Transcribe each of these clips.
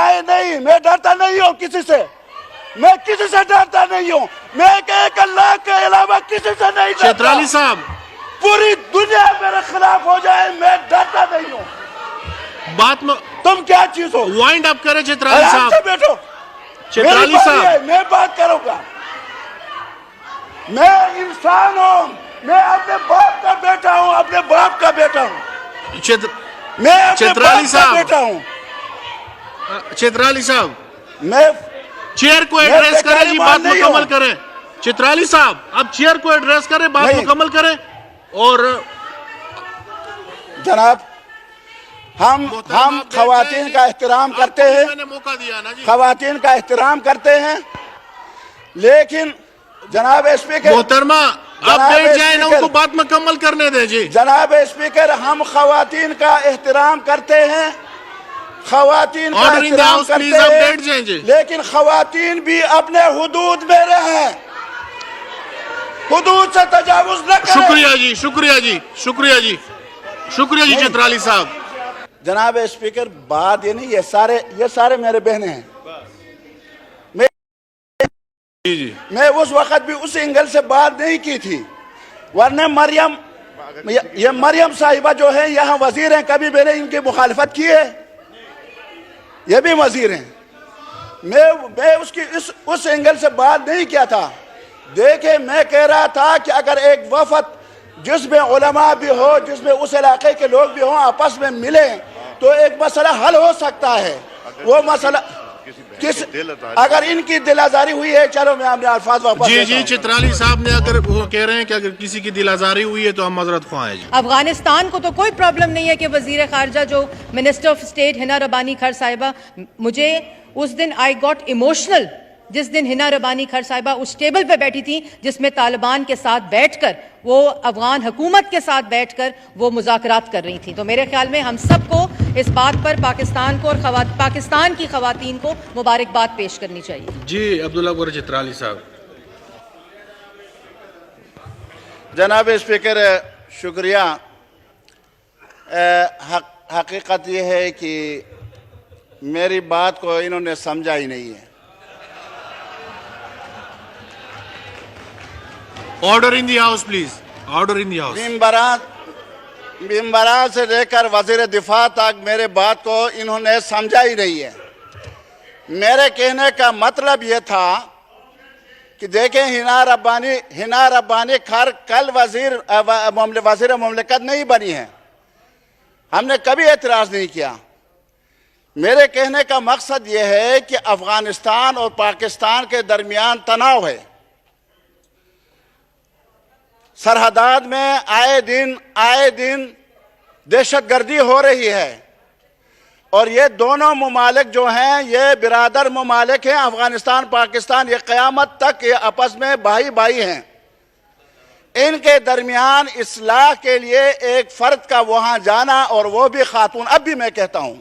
ڈرائے نہیں، میں ڈرتا نہیں ہوں کسی سے، میں کسی سے ڈرتا نہیں ہوں، میں ایک اللہ کے علاوہ کسی سے نہیں ڈرتا۔ چترالی صاحب پوری دنیا میرے خلاف ہو جائے میں ڈرتا نہیں ہوں۔ بات میں تم کیا چیز ہو؟ وائنڈ اپ کریں چترالی آرام صاحب۔ سے بیٹھو، چترالی میری باری ہے، صاحب میں بات کروں گا۔ میں انسان ہوں، میں اپنے باپ کا بیٹا ہوں، اپنے باپ کا بیٹا ہوں، میں اپنے چترالی باپ کا صاحب۔ بیٹا ہوں۔ چترالی صاحب میں چیئر کو میں ایڈریس کریں جی، بیکاری بات مان نہیں مکمل ہوں۔ کریں۔ چترالی صاحب اب چیئر کو ایڈریس کریں، بات نہیں۔ مکمل کریں۔ اور جناب ہم خواتین کا احترام کرتے ہیں، میں نے موقع دیا نا جی۔ خواتین کا احترام کرتے ہیں، لیکن جناب اسپیکر، محترمہ آپ جناب بیٹھ جائیں نا، ان اسپیکر، کو بات مکمل کرنے دیں جی۔ جناب اسپیکر ہم خواتین کا احترام کرتے ہیں، خواتین کا Order in the احترام house, please, کرتے آپ ہیں، بیٹھ جائیں جی۔ لیکن خواتین بھی اپنے حدود میں رہیں، حدود سے تجاوز نہ کریں۔ شکریہ جی، شکریہ جی، شکریہ جی، شکریہ جی چترالی صاحب۔ جناب اسپیکر بات یہ نہیں، یہ سارے میرے بہنیں ہیں۔ جی جی میں اس وقت بھی اس اینگل سے بات نہیں کی تھی، ورنہ یہ مریم صاحبہ جو ہے یہاں وزیر ہیں، کبھی میں نے ان کی مخالفت کی ہے؟ یہ بھی وزیر ہیں۔ میں اس اینگل سے بات نہیں کیا تھا۔ دیکھیں میں کہہ رہا تھا کہ اگر ایک وفد جس میں علماء بھی ہو، جس میں اس علاقے کے لوگ بھی ہوں، آپس میں ملیں تو ایک مسئلہ حل ہو سکتا ہے۔ وہ مسئلہ اگر ان کی دل آزاری ہوئی ہے، چلو میں اپنے الفاظ واپس جی لیتا جی ہوں۔ چترالی صاحب نے اگر وہ کہہ رہے ہیں کہ اگر کسی کی دل آزاری ہوئی ہے تو ہم معذرت خواہ ہیں جی۔ افغانستان کو تو کوئی پرابلم نہیں ہے کہ وزیر خارجہ جو منسٹر آف اسٹیٹ ہنا ربانی کھر صاحبہ، مجھے اس دن آئی گاٹ ایموشنل جس دن ہنا ربانی کھر صاحبہ اس ٹیبل پہ بیٹھی تھی جس میں طالبان کے ساتھ بیٹھ کر، وہ افغان حکومت کے ساتھ بیٹھ کر وہ مذاکرات کر رہی تھیں۔ تو میرے خیال میں ہم سب کو اس بات پر پاکستان کو اور پاکستان کی خواتین کو مبارکباد پیش کرنی چاہیے۔ جی عبداللہ گور چترالی صاحب۔ جناب اسپیکر شکریہ۔ حقیقت یہ ہے کہ میری بات کو انہوں نے سمجھا ہی نہیں ہے۔ Order in the house please, order in the house. ممبران سے لے کر وزیر دفاع تک میرے بات کو انہوں نے سمجھا ہی نہیں ہے۔ میرے کہنے کا مطلب یہ تھا کہ دیکھیں ہنا ربانی کھر کل وزیر مملکت نہیں بنی ہے، ہم نے کبھی اعتراض نہیں کیا۔ میرے کہنے کا مقصد یہ ہے کہ افغانستان اور پاکستان کے درمیان تناؤ ہے، سرحدات میں آئے دن دہشت گردی ہو رہی ہے، اور یہ دونوں ممالک جو ہیں یہ برادر ممالک ہیں، افغانستان پاکستان، یہ قیامت تک یہ آپس میں بھائی بھائی ہیں۔ ان کے درمیان اصلاح کے لیے ایک فرد کا وہاں جانا، اور وہ بھی خاتون، اب بھی میں کہتا ہوں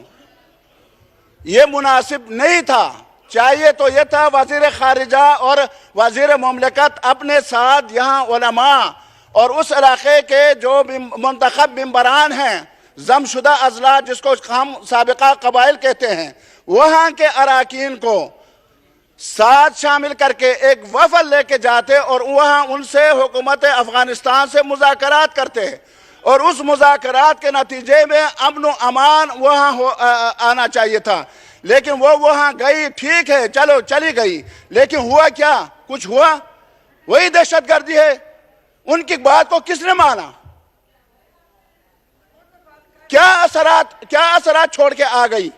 یہ مناسب نہیں تھا۔ چاہیے تو یہ تھا وزیر خارجہ اور وزیر مملکت اپنے ساتھ یہاں علماء اور اس علاقے کے جو منتخب ممبران ہیں، ضم شدہ اضلاع جس کو ہم سابقہ قبائل کہتے ہیں، وہاں کے اراکین کو ساتھ شامل کر کے ایک وفد لے کے جاتے اور وہاں ان سے حکومت افغانستان سے مذاکرات کرتے، اور اس مذاکرات کے نتیجے میں امن و امان وہاں آنا چاہیے تھا۔ لیکن وہ وہاں گئی، ٹھیک ہے چلو چلی گئی، لیکن ہوا کیا؟ کچھ ہوا؟ وہی دہشت گردی ہے۔ ان کی بات کو کس نے مانا؟ کیا اثرات چھوڑ کے آ گئی؟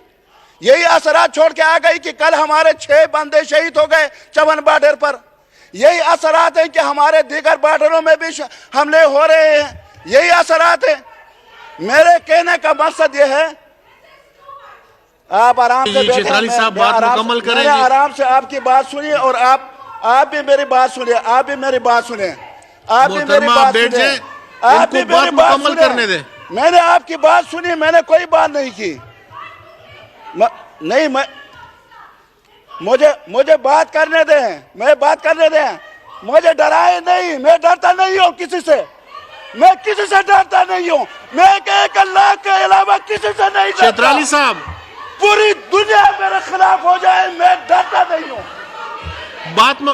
یہی اثرات چھوڑ کے آ گئی کہ کل ہمارے 6 بندے شہید ہو گئے چون بارڈر پر۔ یہی اثرات ہیں کہ ہمارے دیگر بارڈروں میں بھی حملے ہو رہے ہیں۔ یہی اثرات ہیں۔ میرے کہنے کا مقصد یہ ہے، آپ آرام سے بیٹھیں، چترالی صاحب بات مکمل کریں میں نے آرام سے آپ کی بات سنی، اور آپ بھی میری بات سنیں، آپ بھی میری بات سنیں، آپ بھی میری محترمہ بات بیٹھ جائیں، سنیں، ان آپ کو بھی بات میری بات مکمل سنیں۔ کرنے دیں۔ میں نے آپ کی بات سنی، میں نے کوئی بات نہیں کی۔ نہیں، مجھے بات کرنے دیں، میں بات کرنے دیں۔ مجھے ڈرائے نہیں، میں ڈرتا نہیں ہوں کسی سے، میں کسی سے ڈرتا نہیں ہوں، میں ایک اللہ کے علاوہ کسی سے نہیں ڈرتا۔ چترالی صاحب پوری دنیا میرے خلاف بات میں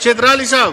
چترالی صاحب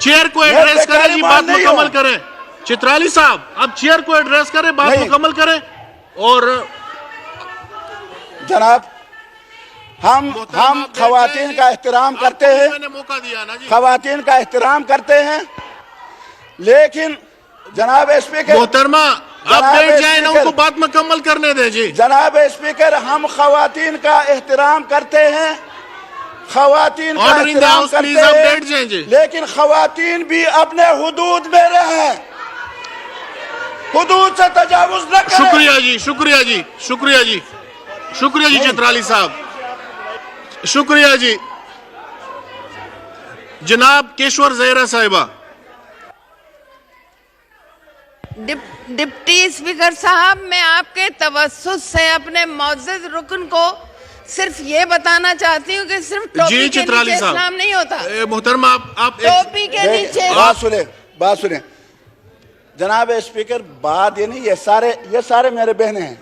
چیئر کو میں ایڈریس کریں بیکاری جی, مان بات نہیں مکمل ہوں. کریں. چترالی صاحب اب چیئر کو ایڈریس کریں, بات نہیں. مکمل کریں. اور جناب ہم خواتین کا احترام کرتے ہیں. میں نے موقع دیا نا جی. خواتین کا احترام کرتے ہیں, لیکن جناب اسپیکر محترمہ آپ جناب بیٹھ جائیں نا, ان کو اسپیکر بات مکمل کرنے دیں جی. جناب اسپیکر ہم خواتین کا احترام کرتے ہیں. خواتین کا Order in the احترام house, please, کرتے آپ ہیں, بیٹھ جائیں جی. لیکن خواتین بھی اپنے حدود میں رہیں. حدود سے تجاوز نہ کریں. شکریہ جی, شکریہ جی, شکریہ جی, شکریہ جی چترالی صاحب, شکریہ جی. جناب کیشور زہرا صاحبہ. ڈپٹی اسپیکر صاحب, میں آپ کے توسط سے اپنے معزز رکن کو صرف یہ بتانا چاہتی ہوں کہ صرف ٹوپی جی کے چترالی نیچے صاحب, اسلام نہیں ہوتا. محترمہ آپ ٹوپی کے نیچے بات سنیں جناب اسپیکر. بات یہ نہیں, یہ سارے میرے بہنیں ہیں.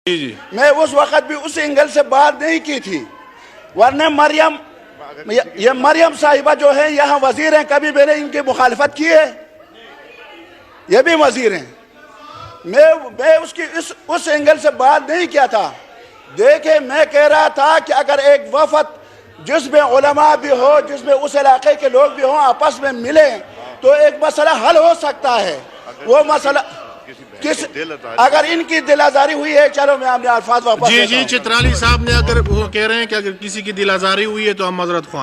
جی جی میں اس وقت بھی اس اینگل سے بات نہیں کی تھی, ورنہ یہ مریم صاحبہ جو ہے یہاں وزیر ہیں, کبھی میں نے ان کی مخالفت کی ہے؟ یہ بھی وزیر ہیں. میں اس اینگل سے بات نہیں کیا تھا. دیکھیں میں کہہ رہا تھا کہ اگر ایک وفد جس میں علماء بھی ہو, جس میں اس علاقے کے لوگ بھی ہوں, آپس میں ملیں تو ایک مسئلہ حل ہو سکتا ہے. وہ مسئلہ اگر ان کی دل آزاری ہوئی ہے, چلو میں اپنے الفاظ واپس جی لیتا جی ہوں. چترالی صاحب نے اگر وہ کہہ رہے ہیں کہ اگر کسی کی دل آزاری ہوئی ہے تو ہم معذرت خواہ ہیں.